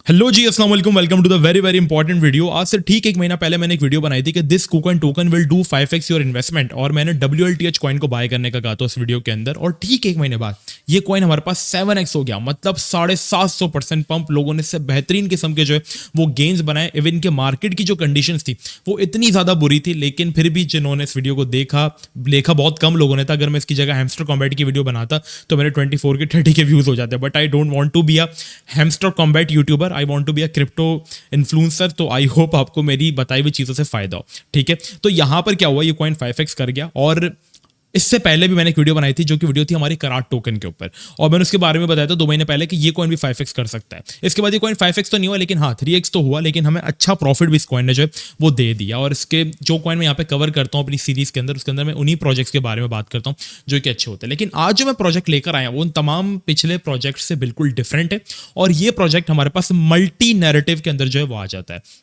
Hello जी, अस्सलाम वालेकुम, welcome to the very very important video. आज से ठीक एक महीना पहले मैंने एक वीडियो बनाई थी कि this KuCoin token will do 5x your investment, और मैंने WLTH कॉइन को बाय करने का कहा था उस वीडियो के अंदर। और ठीक एक महीने बाद ये कॉइन हमारे पास 7x हो गया, मतलब 750% पंप। लोगों ने इससे बेहतरीन किस्म के जो है वो गेन्स बनाए। इवन के मार्केट की जो कंडीशंस थी वो इतनी ज्यादा बुरी थी, लेकिन फिर भी जिन्होंने इस वीडियो को देखा बहुत कम लोगों ने था। अगर मैं इसकी जगह हैमस्टर कॉम्बैट की वीडियो बनाता तो मेरे 24 के 30 के व्यूज हो जाते। But I don't want to be a hamster combat YouTuber, I want to be a crypto influencer. तो आई होप आपको मेरी बताई हुई चीजों से फायदा हो। ठीक है, तो यहां पर क्या हुआ, ये कॉइन 5x कर गया। और इससे पहले भी मैंने एक वीडियो बनाई थी, जो कि वीडियो थी हमारी कराट टोकन के ऊपर, और मैंने उसके बारे में बताया था 2 महीने पहले कि ये कॉइन भी 5x कर सकता है। इसके बाद ये कॉइन 5x तो नहीं हुआ, लेकिन हाँ 3x तो हुआ। लेकिन हमें अच्छा प्रॉफिट भी इस कॉइन ने जो है वो दे दिया। और इसके जो कॉइन मैं यहाँ पे कवर करता हूँ अपनी सीरीज के अंदर, उसके अंदर मैं उन्हीं प्रोजेक्ट्स के बारे में बात करता हूँ जो कि अच्छे होते हैं। लेकिन आज जो मैं प्रोजेक्ट लेकर आया वो उन तमाम पिछले प्रोजेक्ट से बिल्कुल डिफरेंट है। और ये प्रोजेक्ट हमारे पास मल्टी नैरेटिव के अंदर जो है वो आ जाता है।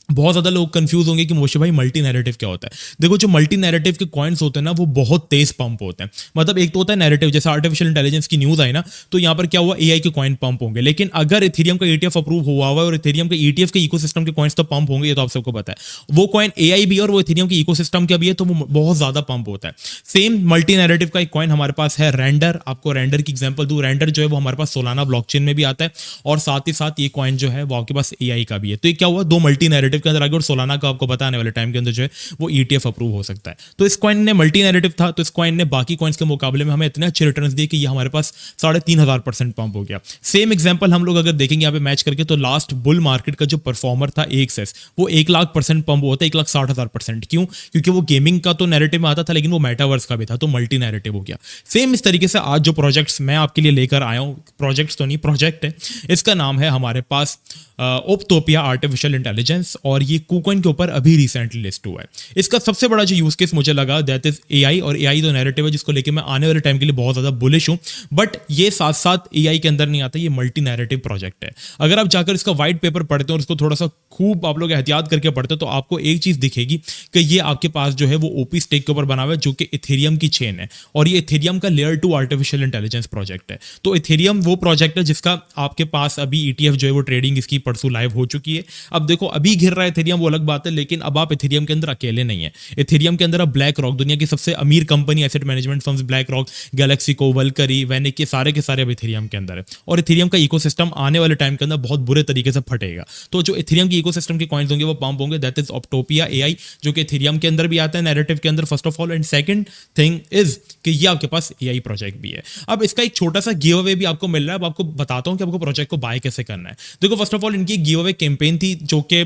बहुत ज्यादा लोग कंफ्यूज होंगे कि मोशे भाई मल्टी नैरेटिव क्या होता है। देखो, जो मल्टी नैरेटिव के कॉइन्स होते हैं ना वो बहुत तेज पंप होते हैं। मतलब एक तो होता है नैरेटिव, जैसे आर्टिफिशियल इंटेलिजेंस की न्यूज आई ना, तो यहां पर क्या हुआ, एआई के कॉइन पंप होंगे। लेकिन अगर इथेरियम का ईटीएफ अप्रूव हुआ हुआ है और इथेरियम के ईटीएफ के इकोसिस्टम के कॉइन्स तो पंप होंगे, ये तो आप सबको पता है। वो कॉइन एआई भी और वो इथेरियम के इकोसिस्टम का भी है, तो वो बहुत ज्यादा पंप होता है। सेम मल्टी नैरेटिव का एक कॉइन हमारे पास है रेंडर। आपको रेंडर की एग्जांपल दूं, रेंडर जो है वो हमारे पास सोलाना ब्लॉकचेन में भी आता है, और साथ ही साथ ये कॉइन जो है वो आपके पास एआई का भी है। तो ये क्या हुआ, 2 मल्टी नैरेटिव के अंदर आ गया। और सोलाना का आपको पता आने वाले टाइम के अंदर जो है वो ईटीएफ अप्रूव हो सकता है। तो इस कॉइन ने मल्टी नैरेटिव था, तो इस कॉइन ने बाकी कॉइन्स के मुकाबले में हमें इतने अच्छे रिटर्न्स दिए कि ये हमारे पास 3500% पंप हो गया। सेम एग्जांपल हम लोग अगर देखेंगे यहाँ पे मैच करके, तो लास्ट बुल मार्केट का जो परफॉर्मर था AXS, वो 1,00,000% पंप होता है, 1,60,000%। क्यों? क्योंकि वो गेमिंग का तो नैरेटिव में आता था, लेकिन वो मेटावर्स का भी था, तो मल्टी नैरेटिव हो गया। सेम इस तरीके से आज जो प्रोजेक्ट्स मैं आपके लिए लेकर आया हूँ, प्रोजेक्ट्स तो नहीं, प्रोजेक्ट है, इसका नाम है हमारे पास ओप्टोपिया आर्टिफिशियल इंटेलिजेंस। और ये KuCoin के ऊपर अभी रिसेंटली लिस्ट हुआ है। इसका सबसे बड़ा जो यूज केस मुझे लगा दैट इज एआई। और एआई तो नैरेटिव है जिसको लेके मैं आने वाले टाइम के लिए बहुत ज्यादा बुलिश हूं। बट ये साथ साथ एआई के अंदर नहीं आता, ये मल्टी नैरेटिव प्रोजेक्ट है। अगर आप जाकर इसका व्हाइट पेपर पढ़ते हो और इसको थोड़ा सा खूब आप लोग एहतियात करके पढ़ते हो, तो आपको एक चीज दिखेगी कि ये आपके पास जो है वो ओपी स्टेक के ऊपर बना हुआ है, जो कि इथेरियम की चेन है। और ये इथेरियम का लेयर 2 आर्टिफिशियल इंटेलिजेंस प्रोजेक्ट है। तो इथेरियम वो प्रोजेक्ट है जिसका आपके पास अभी ईटीएफ जो है वो ट्रेडिंग इसकी परसों लाइव हो चुकी है। अब देखो, अभी घिर रहा है इथेरियम, वो अलग बात है, लेकिन अब आप इथेरियम के अंदर अकेले नहीं है। इथेरियम के अंदर अब ब्लैक रॉक, दुनिया की सबसे अमीर company asset management firms, black rock, Galaxy को, वल्करी, वैनिक, के सारे अब इथेरियम के अंदर है। और इथेरियम का इकोसिस्टम आने वाले टाइम के अंदर बहुत बुरे तरीके से फटेगा। तो जो इथेरियम की इकोसिस्टम के कॉइन्स होंगे वो पंप होंगे। दैट इज ऑप्टोपिया एआई, जो कि इथेरियम के अंदर भी आता है नैरेटिव के अंदर, first of all. And second thing is कि ये आपके पास एआई प्रोजेक्ट भी है। अब इसका एक छोटा सा गिव अवे भी आपको मिल रहा है। अब आपको बताता हूं कि आपको प्रोजेक्ट को बाय कैसे करना है। देखो, फर्स्ट ऑफ ऑल इनकी गिव अवे कैंपेन थी, जो कि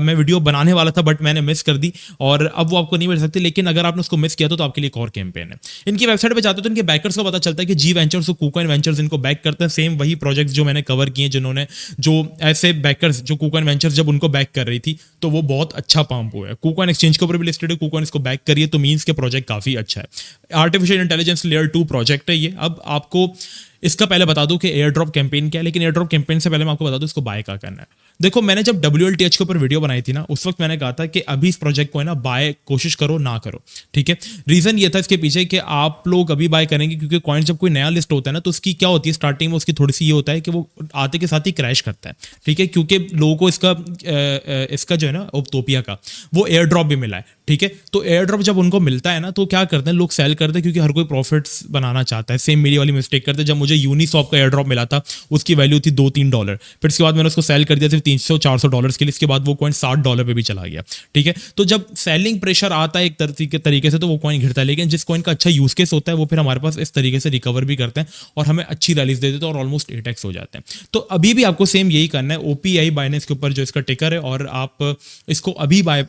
मैं वीडियो बनाने वाला था बट मैंने मिस कर दी, और अब वो आपको नहीं मिल सकती। लेकिन अगर आपने उसको मिस किया तो आपके लिए एक और कैंपेन है। इनकी वेबसाइट पे जाते हो तो इनके बैकर्स का पता चलता है कि जी वेंचर्स और KuCoin वेंचर्स इनको बैक करते हैं। सेम वही प्रोजेक्ट्स जो मैंने कवर किए, जिन्होंने जो ऐसे बैकर्स, जो KuCoin वेंचर्स जब उनको बैक कर रही थी तो वो बहुत अच्छा पंप हुआ है। KuCoin एक्सचेंज के ऊपर भी लिस्टेड है, KuCoin इसको बैक करिए, तो मींस के प्रोजेक्ट काफी अच्छा है। आर्टिफिशियल इंटेलिजेंस लेयर 2 प्रोजेक्ट है ये। अब आपको इसका पहले बता दूं कि एयर ड्रॉप कैंपेन क्या है, लेकिन एयर ड्रॉप कैंपेन से पहले मैं आपको बता दूं इसको बाय क्या करना है। देखो, मैंने जब WLTH के ऊपर वीडियो बनाई थी ना, उस वक्त मैंने कहा था कि अभी इस प्रोजेक्ट को है ना बाय कोशिश करो ना करो। ठीक है, रीजन ये था इसके पीछे कि आप लोग अभी बाय करेंगे क्योंकि कॉइन जब कोई नया लिस्ट होता है ना, तो उसकी क्या होती है, स्टार्टिंग में उसकी थोड़ी सी ये होता है कि वो आते के साथ ही क्रैश करता है। ठीक है, क्योंकि लोगों को इसका जो है ना ओप्टोपिया का वो एयर ड्रॉप भी मिला है। ठीक है, तो एयर ड्रॉप जब उनको मिलता है ना, तो क्या करते हैं लोग, सेल करते हैं, क्योंकि हर कोई प्रॉफिट्स बनाना चाहता है। सेम मेरी वाली मिस्टेक करते हैं। जब मुझे यूनिसॉप का एयर ड्रॉप मिला था, उसकी वैल्यू थी $2-3, फिर इसके बाद मैंने उसको सेल कर दिया सिर्फ $300-400 के लिए। इसके बाद वो कॉइन $60 पे भी चला गया। ठीक है, तो जब सेलिंग प्रेशर आता है एक तरीके से, तो वो कॉइन गिरता है। लेकिन जिस कॉइन का अच्छा यूज केस होता है वो फिर हमारे पास इस तरीके से रिकवर भी करते हैं और हमें अच्छी रैलीज दे देते हैं, और ऑलमोस्ट 8x हो जाते हैं। तो अभी भी आपको सेम यही करना है। OPI बाइनेंस के ऊपर जो इसका टिकर है, और आप इसको अभी बाय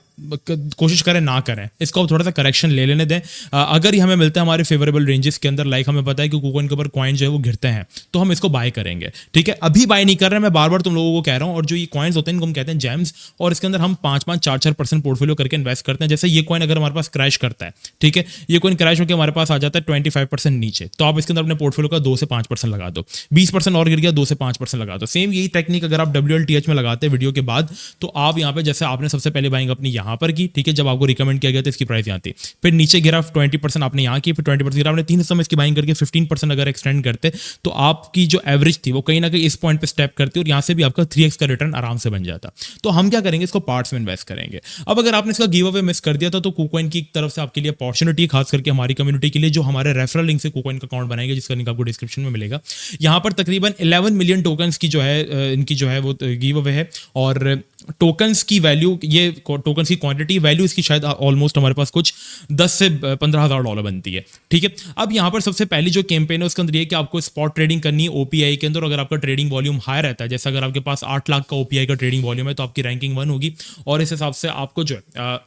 कोशिश करें ना करें, इसको आप थोड़ा सा करेक्शन ले लेने दें। अगर ये हमें मिलता है हमारे फेवरेबल रेंजेस के अंदर, लाइक हमें पता है कि KuCoin के ऊपर कॉइन जो है वो गिरते हैं, तो हम इसको बाय करेंगे। ठीक है, अभी बाय नहीं कर रहे हैं, मैं बार बार तुम लोगों को कह रहा हूं। और जो ये कॉइन्स होते हैं इनको हम कहते हैं जेम्स, और इसके अंदर हम 5-5, 4-4% पोर्टफोलियो करके इन्वेस्ट करते हैं। जैसे ये कॉइन अगर हमारे पास क्रैश करता है, ठीक है, ये कॉइन क्रैश होकर हमारे पास आ जाता है 25% नीचे, तो आप इसके अंदर अपने पोर्टफोलियो का 2 से 5% लगा दो। 20% और गिर गया, 2 से 5% लगा दो। सेम यही टेक्निक अगर आप WLTH में लगाते हैं वीडियो के बाद, तो आप यहाँ पे जैसे आपने सबसे पहले बाइंग अपनी यहाँ पर की, ठीक है, जब आपको रिकमेंड किया गया था इसकी प्राइस यहाँ थी, फिर नीचे गिरा 20% आपने यहाँ की, फिर 20% गिरा, आपने 3 हिस्सों में इसकी बाइंग करके 15% अगर एक्सटेंड करते तो आपकी जो एवरेज थी वो कहीं ना कहीं इस पॉइंट पे स्टेप करती और यहाँ से भी आपका 3x का रिटर्न आराम से बन जाता। तो हम क्या करेंगे, इसको पार्ट्स में इन्वेस्ट करेंगे। अब अगर आपने इसका गिव अवे मिस कर दिया था तो KuCoin की तरफ से आपके लिए अपॉर्चुनिटी, खास करके हमारी कम्युनिटी के लिए, जो हमारे रेफरल लिंक से KuCoin का अकाउंट बनाएंगे, जिसका लिंक आपको डिस्क्रिप्शन में मिलेगा। यहाँ पर तकरीबन 11 मिलियन टोकन्स की जो है इनकी जो है वो गिव अवे है, और टोकन्स की वैल्यू, ये टोकन्स की क्वांटिटी वैल्यू इसकी शायद ऑलमोस्ट हमारे पास कुछ 10 से 15,000 डॉलर बनती है, ठीक है। अब यहाँ पर सबसे पहली जो कैंपेन है उसके अंदर ये कि आपको स्पॉट ट्रेडिंग करनी है ओपीआई के अंदर। अगर आपका ट्रेडिंग वॉल्यूम हाई रहता है, जैसे अगर आपके पास 8 लाख का ओपीआई का ट्रेडिंग वॉल्यूम है, तो आपकी रैंकिंग 1 होगी, और इस हिसाब से आपको जो है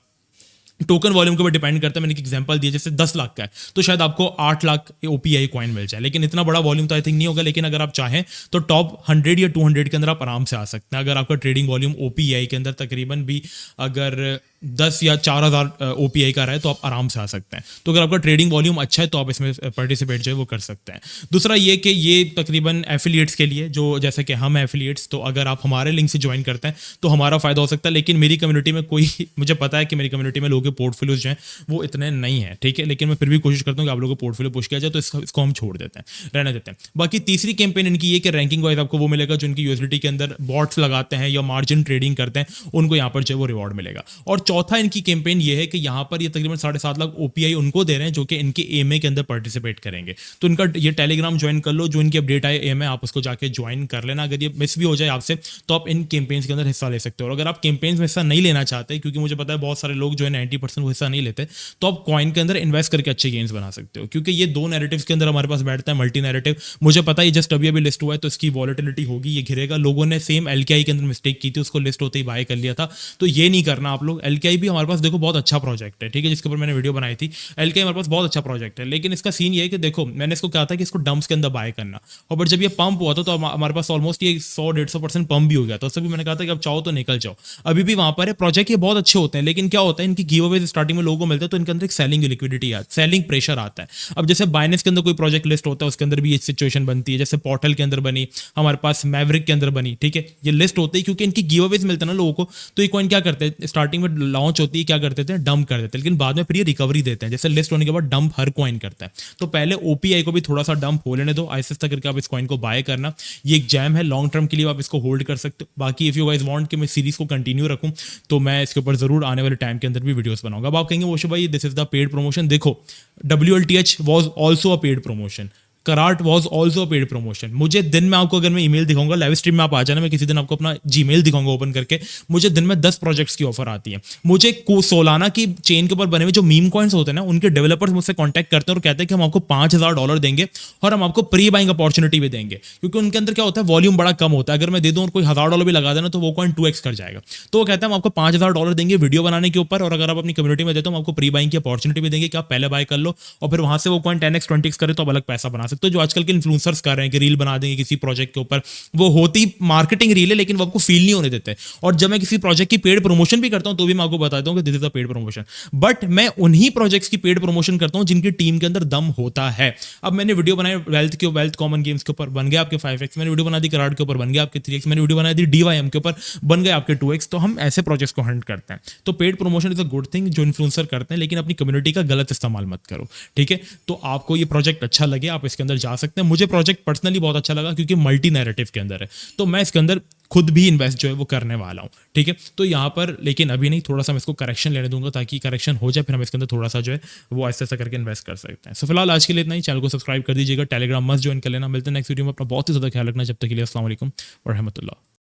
टोकन वॉल्यूम के ऊपर डिपेंड करता है। मैंने एक एग्जांपल दिया, जैसे 10 लाख का है तो शायद आपको 8 लाख ओपीआई कॉइन मिल जाए, लेकिन इतना बड़ा वॉल्यूम तो आई थिंक नहीं होगा। लेकिन अगर आप चाहें तो टॉप 100 या 200 के अंदर आप आराम से आ सकते हैं। अगर आपका ट्रेडिंग वॉल्यूम ओपीआई के अंदर तकरीबन भी अगर 10 या 4,000 ओपीआई का रहा है तो आप आराम से आ सकते हैं। तो अगर आपका ट्रेडिंग वॉल्यूम अच्छा है तो आप इसमें पार्टिसिपेट जो है वो कर सकते हैं। दूसरा ये कि ये तकरीबन एफिलिएट्स के लिए, जो जैसे कि हम एफिलिएट्स, तो अगर आप हमारे लिंक से ज्वाइन करते हैं तो हमारा फायदा हो सकता है। लेकिन मेरी कम्युनिटी में कोई, मुझे पता है कि मेरी कम्युनिटी में लोगों के पोर्टफोलियोज जो हैं वो इतने नहीं है, ठीक है, लेकिन मैं फिर भी कोशिश करता हूँ कि आप लोगों को पोर्टफोलियो पुश किया जाए, तो इसको हम छोड़ देते हैं, रहने देते हैं। बाकी तीसरी कैंपेन इनकी ये कि रैंकिंग वाइज आपको वो मिलेगा जो इनकी यूएसडीटी के अंदर बॉट्स लगाते हैं या मार्जिन ट्रेडिंग करते हैं, उनको यहाँ पर जो है वो रिवॉर्ड मिलेगा। और चौथा इनकी कैंपेन ये है कि यहाँ पर ये तकरीबन 7.5 लाख ओपीआई उनको दे रहे हैं जो कि इनके एमए के अंदर पार्टिसिपेट करेंगे। तो इनका ये टेलीग्राम ज्वाइन कर लो, जो इनकी अपडेट आए एमए आप उसको जाके ज्वाइन कर लेना। अगर ये मिस भी हो जाए आपसे तो आप इन कैंपेन्स के अंदर हिस्सा ले सकते हो। और अगर आप कैंपेन्स में हिस्सा नहीं लेना चाहते, क्योंकि मुझे पता है बहुत सारे लोग जो है 90% वो हिस्सा नहीं लेते, तो आप कॉइन के अंदर इन्वेस्ट करके अच्छे गेन्स बना सकते हो। क्योंकि ये दो नैरेटिव्स के अंदर हमारे पास बैठता है, मल्टी नैरेटिव। मुझे पता है जस्ट अभी लिस्ट हुआ है तो इसकी वॉलेटिलिटी होगी, ये घिरेगा। लोगों ने सेम एलकेआई के अंदर मिस्टेक की थी, उसको लिस्ट होते ही बाय कर लिया था, तो ये नहीं करना आप लोग। एलकेआई भी हमारे पास देखो बहुत अच्छा प्रोजेक्ट है, ठीक है, जिसके ऊपर मैंने वीडियो बनाई थी। एलकेआई हमारे पास बहुत अच्छा प्रोजेक्ट है, लेकिन इसका सीन ये है कि देखो मैंने इसको कहा था कि इसको डंप्स के अंदर बाय करना, और बट जब ये पंप हुआ था तो हमारे पास ऑलमोस्ट ये 100-150% पंप भी हो गया था। उससे भी मैंने कहा था कि अब चाहो तो निकल जाओ। अभी भी वहां पर है, प्रोजेक्ट ये बहुत अच्छे होते हैं, लेकिन क्या होता है इनकी गिव अवे स्टार्टिंग में लोगों को मिलते हैं तो इनके अंदर एक सेलिंग लिक्विडिटी आता है, सेलिंग प्रेशर आता है। अब जैसे बाइनेंस के अंदर कोई प्रोजेक्ट लिस्ट होता है उसके अंदर भी ये सिचुएशन बनती है, जैसे पोर्टल के अंदर बनी, हमारे पास मैवरिक के अंदर बनी, ठीक है, ये लिस्ट होती है क्योंकि इनकी गिव अवेज मिलते हैं ना लोगों को। तो ये कॉइन क्या करते हैं, स्टार्टिंग में लॉन्च होती है क्या करते थे, डंप कर देते हैं, लेकिन बाद में फिर ये रिकवरी देते हैं। जैसे लिस्ट होने के बाद डंप हर कॉइन करता है, तो पहले ओपीआई को भी थोड़ा सा डंप हो लेने दो, आहिस्ता करके आप इस कॉइन को बाय करना। ये एक जैम है, लॉन्ग टर्म के लिए आप इसको होल्ड कर सकते हो। बाकी इफ यू गाइस वांट कि मैं सीरीज को कंटिन्यू रखूं तो मैं इसके ऊपर जरूर आने वाले टाइम के अंदर भी वीडियोस बनाऊंगा। अब आप कहेंगे वोशो भाई this is the paid promotion. देखो WLTH was also a paid promotion, कराट वॉज ऑल्सो पेड प्रमोशन। मुझे दिन में आपको अगर मैं ईमेल दिखाऊंगा, लाइव स्ट्रीम में आप आ जाना, मैं किसी दिन आपको अपना जीमेल दिखाऊंगा ओपन करके, मुझे दिन में 10 प्रोजेक्ट्स की ऑफर आती है। मुझे सोलाना की चेन के ऊपर बने हुए जो मीम कॉइन्स होते हैं ना, उनके डेवलपर्स मुझसे कॉन्टैक्ट करते हैं और कहते हैं कि हम आपको $5,000 देंगे और हम आपको प्री बाइंग अपॉर्चुनिटी भी देंगे, क्योंकि उनके अंदर क्या होता है वॉल्यूम बड़ा कम होता है। अगर मैं दे दूं और कोई $1,000 भी लगा देना तो वो कॉइन 2x कर जाएगा। तो वो कहते हैं हम आपको $5,000 देंगे वीडियो बनाने के ऊपर, और अगर आप अपनी कम्युनिटी में देते हो हम आपको प्री बाइंग की अपॉर्चुनिटी भी देंगे कि आप पहले बाय कर लो, और फिर वहां से वो कॉइन 10x 20x करे तो आप अलग पैसा बना सकते हो। जो आजकल के इन्फ्लुएंसर्स कर रहे हैं कि रील बना देंगे किसी प्रोजेक्ट के ऊपर, वो होती मार्केटिंग रील है लेकिन वो आपको फील नहीं होने देते। और जब मैं किसी प्रोजेक्ट की पेड प्रमोशन भी करता हूं तो भी मैं आपको बताता हूं कि this is a paid promotion, but मैं उन्हीं प्रोजेक्ट्स की पेड प्रमोशन करता हूं जिनकी टीम के अंदर दम होता है। अब मैंने वीडियो बनाई वेल्थ कॉमन गेम्स के ऊपर, बन गया आपके 5x। मैंने वीडियो बना दी कराट के ऊपर, बन गया आपके 3x। मैंने वीडियो बना दी DYM के ऊपर, बन गए आपके 2x। तो हम ऐसे प्रोजेक्ट्स को हंट करते हैं। तो paid promotion is a good thing जो इन्फ्लुएंसर करते हैं, लेकिन अपनी कम्युनिटी का गलत इस्तेमाल मत करो, ठीक है। तो आपको ये प्रोजेक्ट अच्छा लगे आप इसके अंदर जा सकते हैं। मुझे प्रोजेक्ट पर्सनली बहुत अच्छा लगा क्योंकि मल्टी नैरेटिव के अंदर है, तो मैं इसके अंदर खुद भी इन्वेस्ट जो है वो करने वाला हूं, ठीक है। तो यहाँ पर लेकिन अभी नहीं, थोड़ा सा मैं इसको करेक्शन लेने दूंगा ताकि करेक्शन हो जाए, फिर हम इसके अंदर थोड़ा सा जो है वो ऐसा करके इन्वेस्ट कर सकते हैं। सो फिलहाल आज के लिए इतना ही। चैनल को सब्सक्राइब कर दीजिएगा, टेलीग्राम मस्ट ज्वाइन कर लेना। मिलते हैं नेक्स्ट वीडियो में। अपना बहुत ही ज्यादा ख्याल रखना। जब तक के लिए अस्सलाम वालेकुम व रहमतुल्लाह।